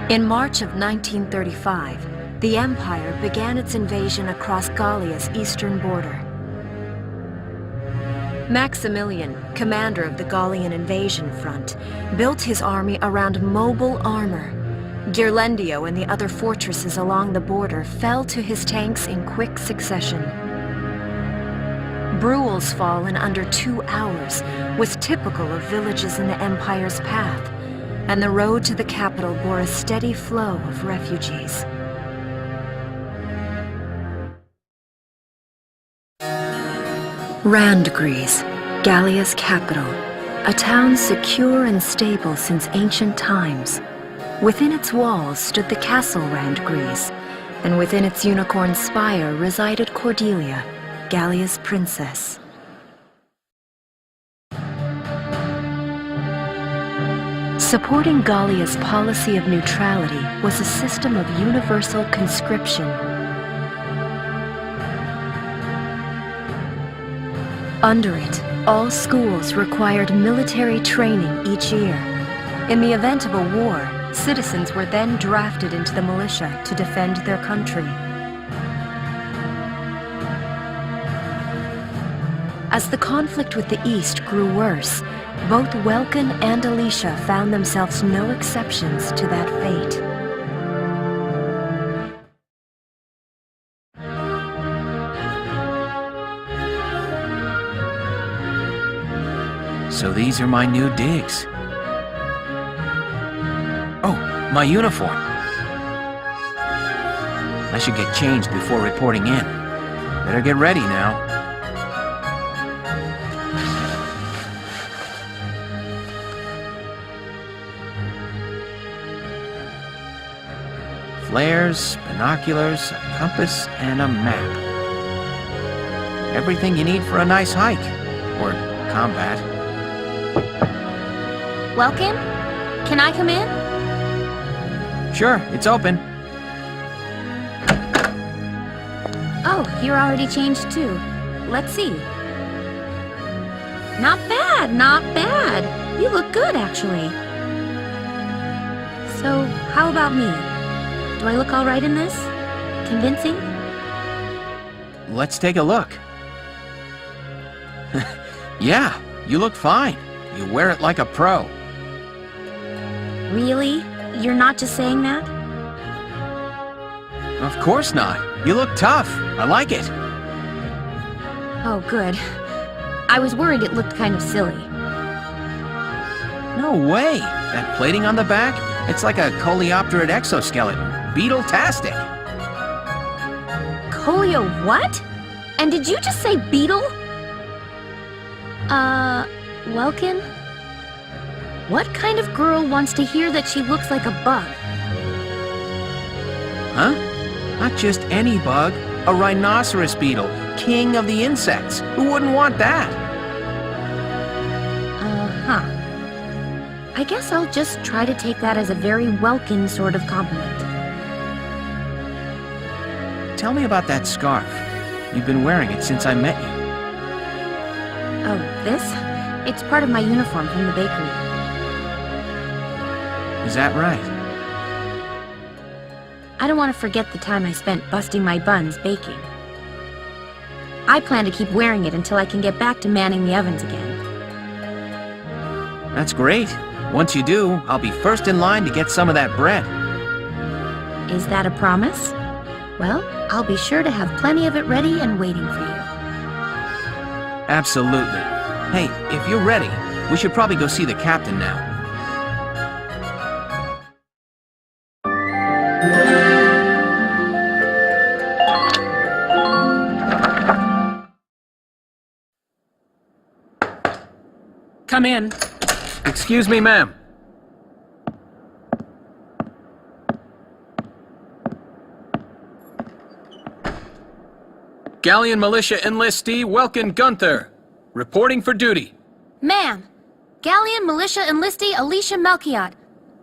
In March of 1935, the Empire began its invasion across Gallia's eastern border. Maximilian, commander of the Gallian invasion front, built his army around mobile armor. Ghirlandaio and the other fortresses along the border fell to his tanks in quick succession. Bruhl's fall in under 2 hours was typical of villages in the Empire's path, and the road to the capital bore a steady flow of refugees. Randgries, Gallia's capital, a town secure and stable since ancient times. Within its walls stood the castle Randgries, and within its unicorn spire resided Cordelia, Gallia's princess. Supporting Gallia's policy of neutrality was a system of universal conscription. Under it, all schools required military training each year. In the event of a war, citizens were then drafted into the militia to defend their country. As the conflict with the East grew worse, both Welkin and Alicia found themselves no exceptions to that fate. So these are my new digs. Oh, my uniform. I should get changed before reporting in. Better get ready now. Flares, binoculars, a compass, and a map. Everything you need for a nice hike, or combat. Welcome? Can I come in? Sure, it's open. Oh, you're already changed too. Let's see. Not bad, not bad. You look good, actually. So, how about me? Do I look all right in this? Convincing? Let's take a look. Yeah, you look fine. You wear it like a pro. Really? You're not just saying that? Of course not. You look tough. I like it. Oh, good. I was worried it looked kind of silly. No way. That plating on the back, it's like a coleopterate exoskeleton. Beetle-tastic. Coleo what? And did you just say beetle? Welkin? What kind of girl wants to hear that she looks like a bug? Huh? Not just any bug. A rhinoceros beetle. King of the insects. Who wouldn't want that? Uh-huh. I guess I'll just try to take that as a very Welkin sort of compliment. Tell me about that scarf. You've been wearing it since I met you. Oh, this? It's part of my uniform from the bakery. Is that right? I don't want to forget the time I spent busting my buns baking. I plan to keep wearing it until I can get back to manning the ovens again. That's great. Once you do, I'll be first in line to get some of that bread. Is that a promise? Well, I'll be sure to have plenty of it ready and waiting for you. Absolutely. Hey, if you're ready, we should probably go see the captain now. Come in. Excuse me, ma'am. Gallian militia enlistee Welkin Gunther, reporting for duty. Ma'am, Gallian militia enlistee Alicia Melchiot,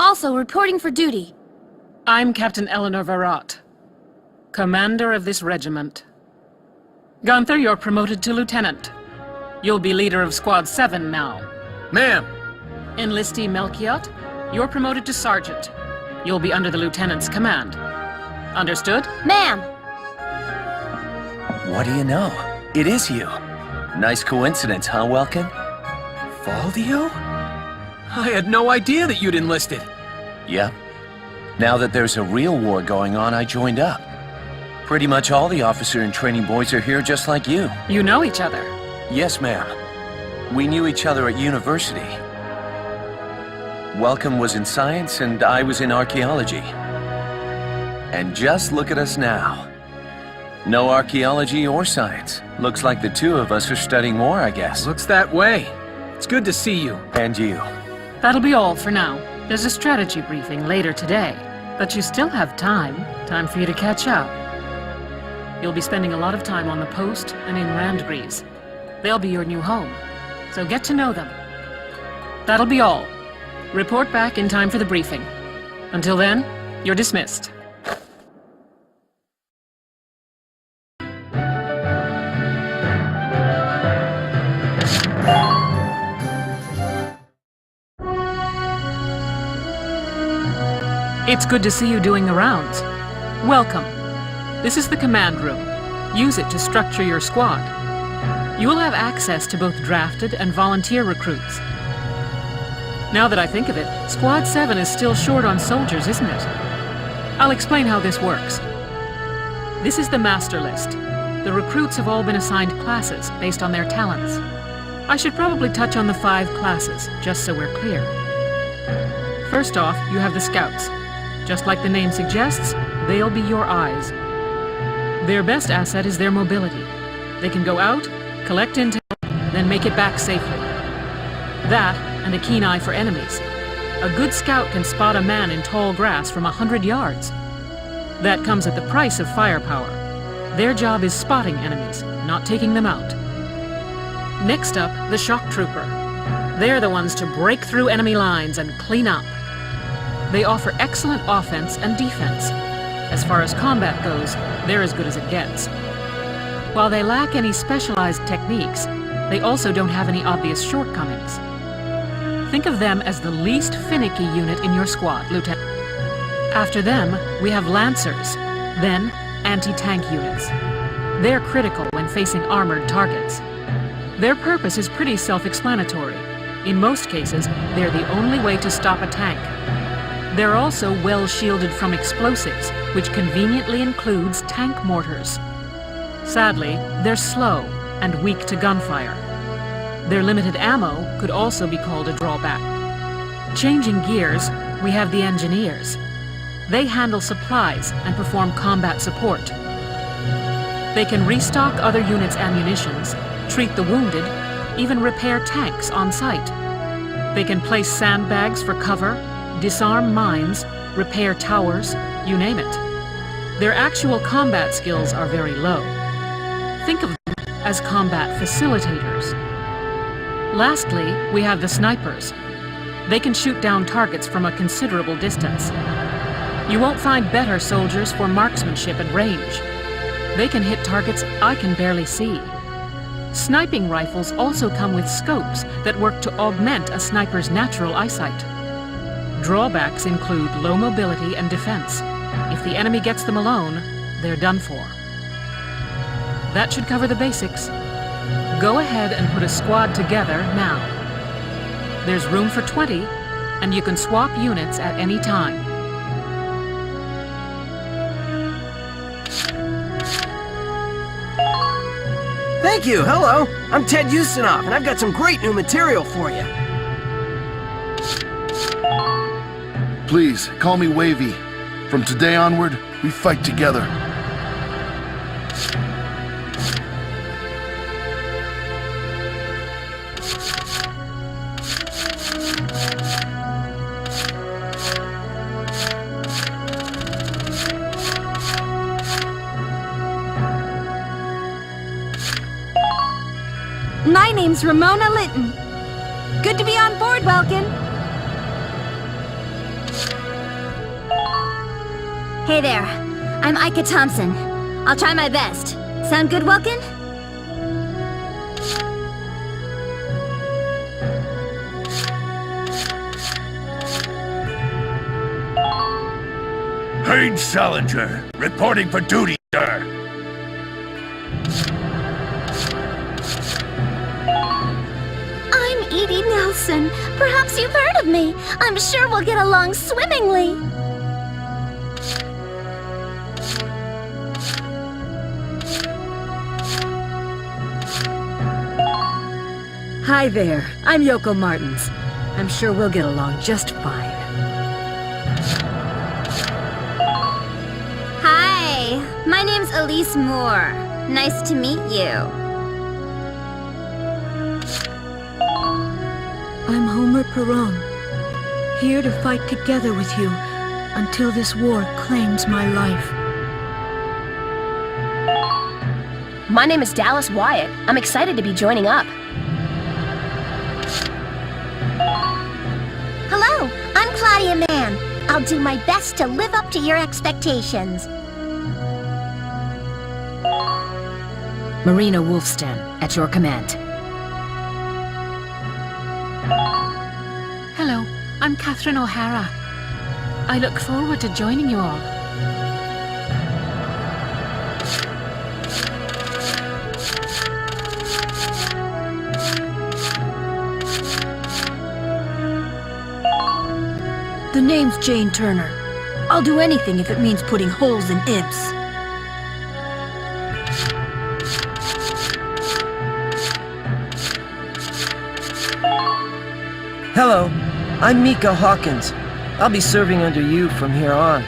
also reporting for duty. I'm Captain Eleanor Varrot, commander of this regiment. Gunther, you're promoted to lieutenant. You'll be leader of Squad 7 now. Ma'am. Enlistee Melchiot, you're promoted to sergeant. you'll be under the lieutenant's command. Understood? Ma'am! What do you know? It is you. Nice coincidence, huh, Welkin? Valdio? I had no idea that you'd enlisted. Yep. Now that there's a real war going on, I joined up. Pretty much all the officer and training boys are here just like you. You know each other. Yes, ma'am. We knew each other at university. Welcome was in science and I was in archaeology. And just look at us now. No archaeology or science. Looks like the two of us are studying war, I guess. Looks that way. It's good to see you. And you. That'll be all for now. There's a strategy briefing later today, but you still have time. Time for you to catch up. You'll be spending a lot of time on the post and in Randgrees. They'll be your new home, so get to know them. That'll be all. Report back in time for the briefing. Until then, you're dismissed. It's good to see you doing the rounds. Welcome. This is the command room. Use it to structure your squad. You will have access to both drafted and volunteer recruits. Now that I think of it, Squad 7 is still short on soldiers, isn't it? I'll explain how this works. This is the master list. The recruits have all been assigned classes based on their talents. I should probably touch on the 5 classes, just so we're clear. First off, you have the scouts. Just like the name suggests, they'll be your eyes. Their best asset is their mobility. They can go out, collect intel, then make it back safely. That, and a keen eye for enemies. A good scout can spot a man in tall grass from 100 yards. That comes at the price of firepower. Their job is spotting enemies, not taking them out. Next up, the shock trooper. They're the ones to break through enemy lines and clean up. They offer excellent offense and defense. As far as combat goes, they're as good as it gets. While they lack any specialized techniques, they also don't have any obvious shortcomings. Think of them as the least finicky unit in your squad, Lieutenant. After them, we have Lancers, then anti-tank units. They're critical when facing armored targets. Their purpose is pretty self-explanatory. In most cases, they're the only way to stop a tank. They're also well shielded from explosives, which conveniently includes tank mortars. Sadly, they're slow and weak to gunfire. Their limited ammo could also be called a drawback. Changing gears, we have the engineers. They handle supplies and perform combat support. They can restock other units' ammunitions, treat the wounded, even repair tanks on site. They can place sandbags for cover, disarm mines, repair towers, you name it. Their actual combat skills are very low. Think of them as combat facilitators. Lastly, we have the snipers. They can shoot down targets from a considerable distance. You won't find better soldiers for marksmanship and range. They can hit targets I can barely see. Sniping rifles also come with scopes that work to augment a sniper's natural eyesight. Drawbacks include low mobility and defense. If the enemy gets them alone, they're done for. That should cover the basics. Go ahead and put a squad together now. There's room for 20, and you can swap units at any time. Thank you, hello! I'm Ted Ustinov, and I've got some great new material for you. Please, call me Wavy. From today onward, we fight together. My name's Ramona Linton. Good to be on board, Welkin. Hey there, I'm Ika Thompson. I'll try my best. Sound good, Welkin? Payne Salinger, reporting for duty, sir. I'm Edie Nelson. Perhaps you've heard of me. I'm sure we'll get along swimmingly. Hi there, I'm Yoko Martins. I'm sure we'll get along just fine. Hi, my name's Elise Moore. Nice to meet you. I'm Homer Perron, here to fight together with you until this war claims my life. My name is Dallas Wyatt. I'm excited to be joining up. Hello, I'm Claudia Mann. I'll do my best to live up to your expectations. Marina Wolfstan, at your command. Hello, I'm Catherine O'Hara. I look forward to joining you all. The name's Jane Turner. I'll do anything if it means putting holes in Ibs. Hello, I'm Mika Hawkins. I'll be serving under you from here on.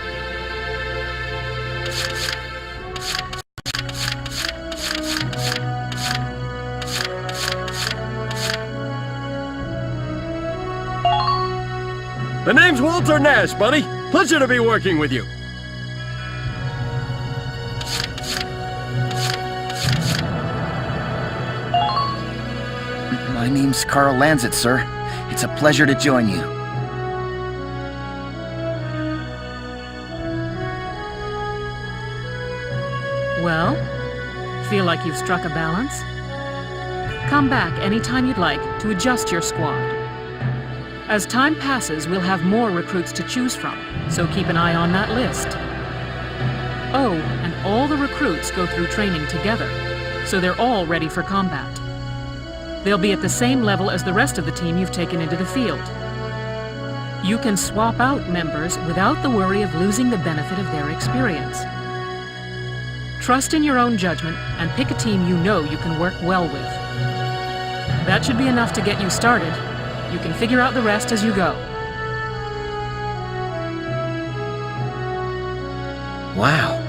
The name's Walter Nash, buddy. Pleasure to be working with you. My name's Carl Lanzett, sir. It's a pleasure to join you. Well, feel like you've struck a balance? Come back anytime you'd like to adjust your squad. As time passes, we'll have more recruits to choose from, so keep an eye on that list. Oh, and all the recruits go through training together, so they're all ready for combat. They'll be at the same level as the rest of the team you've taken into the field. You can swap out members without the worry of losing the benefit of their experience. Trust in your own judgment and pick a team you know you can work well with. That should be enough to get you started. You can figure out the rest as you go. Wow,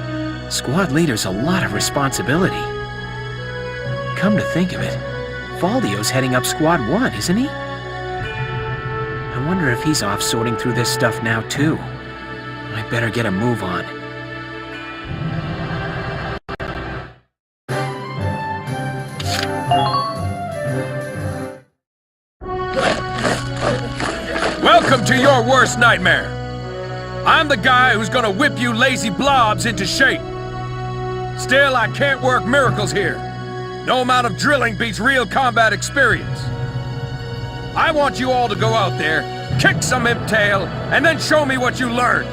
squad leader's a lot of responsibility. Come to think of it, Valdio's heading up Squad 1, isn't he? I wonder if he's off sorting through this stuff now too. I better get a move on. Welcome to your worst nightmare. I'm the guy who's gonna whip you lazy blobs into shape. Still, I can't work miracles here. No amount of drilling beats real combat experience. I want you all to go out there, kick some imp tail, and then show me what you learned.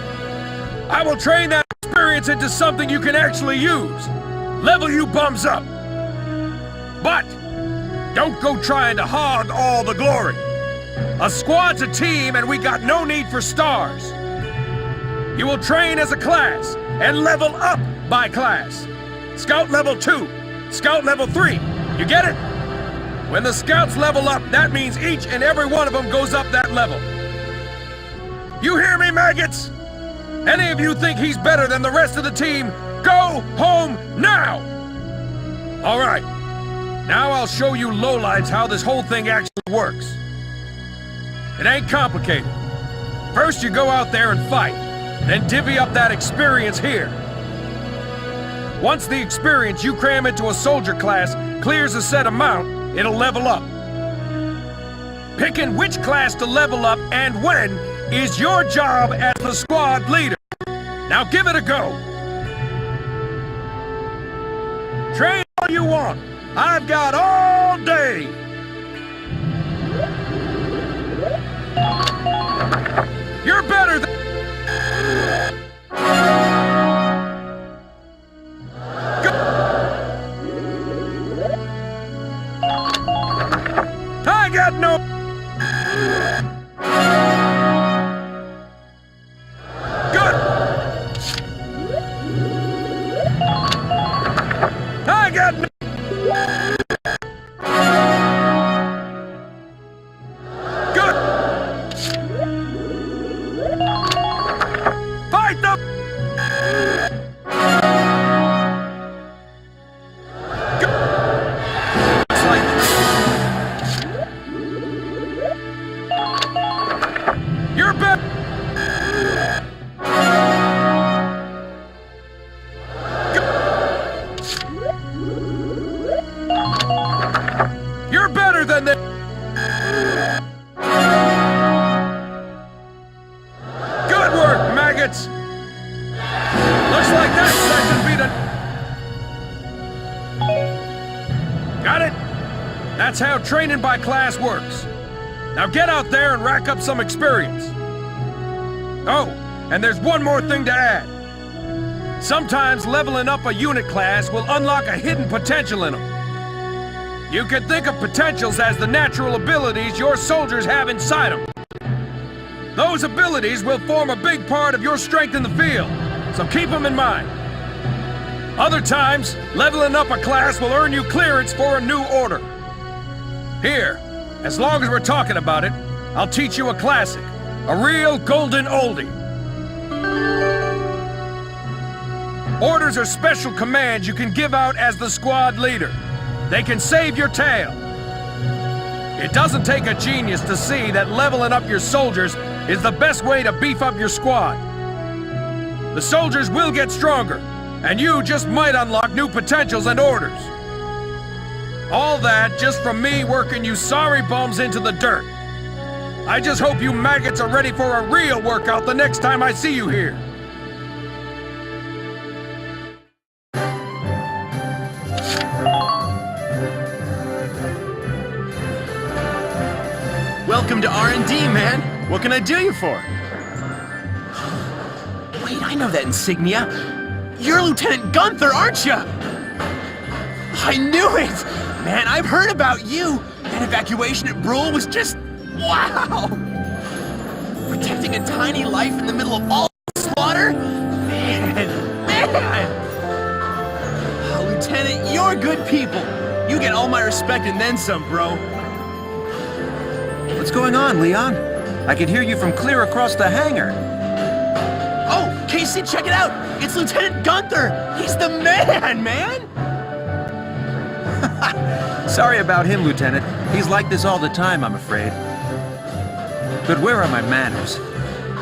I will train that experience into something you can actually use. Level you bums up. But don't go trying to hog all the glory. A squad's a team, and we got no need for stars. You will train as a class, and level up by class. Scout level 2, Scout level 3. You get it? When the scouts level up, that means each and every one of them goes up that level. You hear me, maggots? Any of you think he's better than the rest of the team, go home now! All right, now I'll show you lowlights how this whole thing actually works. It ain't complicated. First you go out there and fight, then divvy up that experience here. Once the experience you cram into a soldier class clears a set amount, it'll level up. Picking which class to level up and when is your job as the squad leader. Now give it a go. Train all you want. I've got all day. You're better than... minutes! Looks like that section beat a... Got it? That's how training by class works. Now get out there and rack up some experience. Oh, and there's one more thing to add. Sometimes leveling up a unit class will unlock a hidden potential in them. You can think of potentials as the natural abilities your soldiers have inside them. Those abilities will form a big part of your strength in the field, so keep them in mind. Other times, leveling up a class will earn you clearance for a new order. Here, as long as we're talking about it, I'll teach you a classic, a real golden oldie. Orders are special commands you can give out as the squad leader. They can save your tail. It doesn't take a genius to see that leveling up your soldiers is the best way to beef up your squad. The soldiers will get stronger, and you just might unlock new potentials and orders. All that just from me working you sorry bums into the dirt. I just hope you maggots are ready for a real workout the next time I see you here. Welcome to R&D, man. What can I do you for? Wait, I know that insignia. You're Lieutenant Gunther, aren't you? I knew it! Man, I've heard about you. That evacuation at Brule was just... wow! Protecting a tiny life in the middle of all slaughter? Man! Lieutenant, you're good people. You get all my respect and then some, bro. What's going on, Leon? I could hear you from clear across the hangar. Oh, Casey, check it out! It's Lieutenant Gunther! He's the man! Sorry about him, Lieutenant. He's like this all the time, I'm afraid. But where are my manners?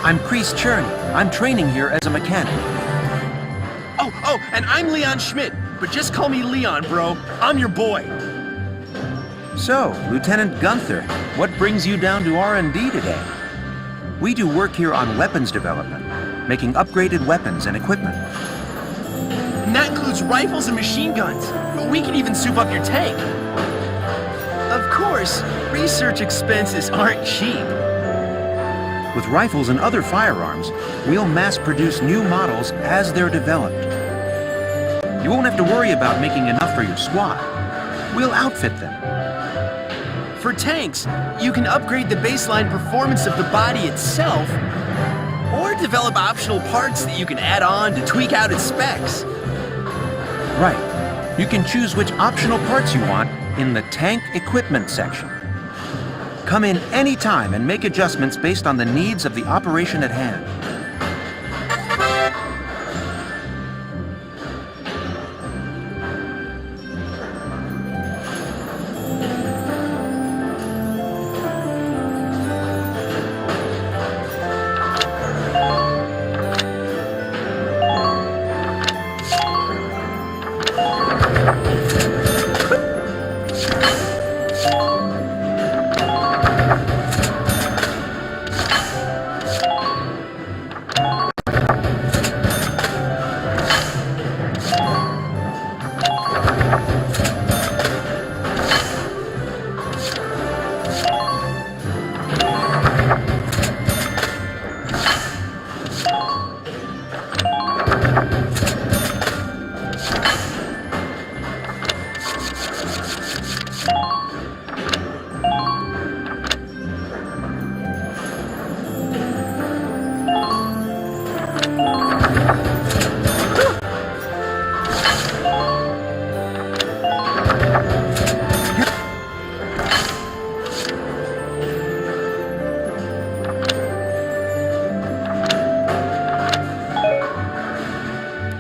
I'm Priest Cherney. I'm training here as a mechanic. Oh, and I'm Leon Schmidt, but just call me Leon, bro. I'm your boy. So, Lieutenant Gunther, what brings you down to R&D today? We do work here on weapons development, making upgraded weapons and equipment. And that includes rifles and machine guns. But we can even soup up your tank. Of course, research expenses aren't cheap. With rifles and other firearms, we'll mass-produce new models as they're developed. You won't have to worry about making enough for your squad. We'll outfit them. For tanks, you can upgrade the baseline performance of the body itself, or develop optional parts that you can add on to tweak out its specs. Right. You can choose which optional parts you want in the tank equipment section. Come in any time and make adjustments based on the needs of the operation at hand.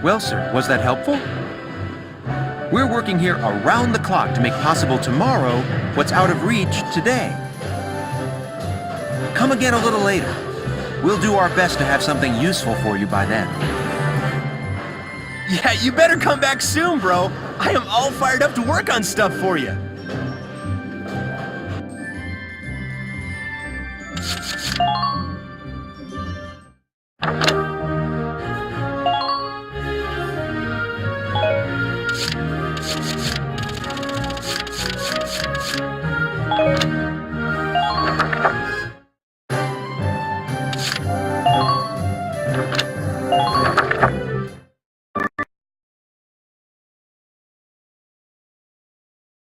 Well, sir, was that helpful? We're working here around the clock to make possible tomorrow what's out of reach today. Come again a little later. We'll do our best to have something useful for you by then. Yeah, you better come back soon, bro. I am all fired up to work on stuff for you.